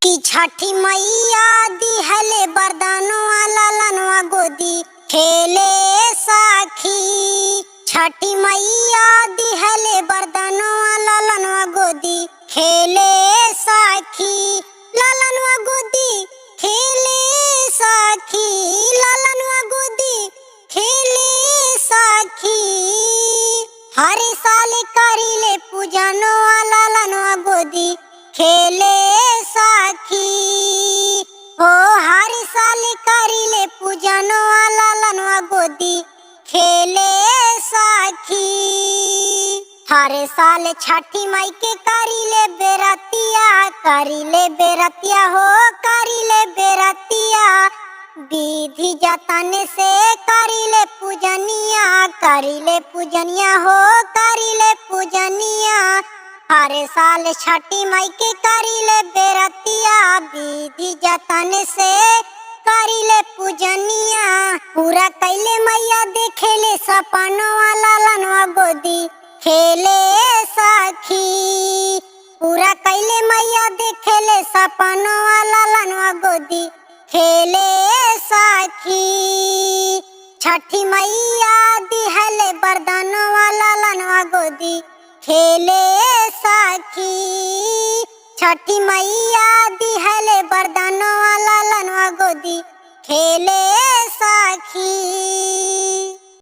कि छठी मैया दिहले बरदानवा लालनवा गोदी खेले साखी। छठी मैया दिहले बरदानवा लालनवा गोदी खेले साखी। लालनवा गोदी खेले साखी। लालनवा गोदी खेले साखी। हर साल करिले पूजनवा लालनवा गोदी खेले साखी। हो हर साल करिले पूजनवा लालनवा गोदी खेले साखी। हर साल छठी माई के करिले बेरतिया। करिले बेरतिया हो करिले बेरतिया। विधि जतन से करिले पूजनिया। करिले पूजनिया हो करिले पूजनिया। हर साल छठी माई के करिले बेरतिया। विधि जतन से करिले पूजनिया। पूरा कैले मैया देखेले सपनवा लालनवा गोदी खेले साखी। पूरा कैले मैया देखेले सपनवा लालनवा गोदी खेले साखी। छठी मैया दिहले बरदानवा लालनवा गोदी खेले साखी। छठी मैया दिहले बरदानवा लालनवा गोदी खेले साखी।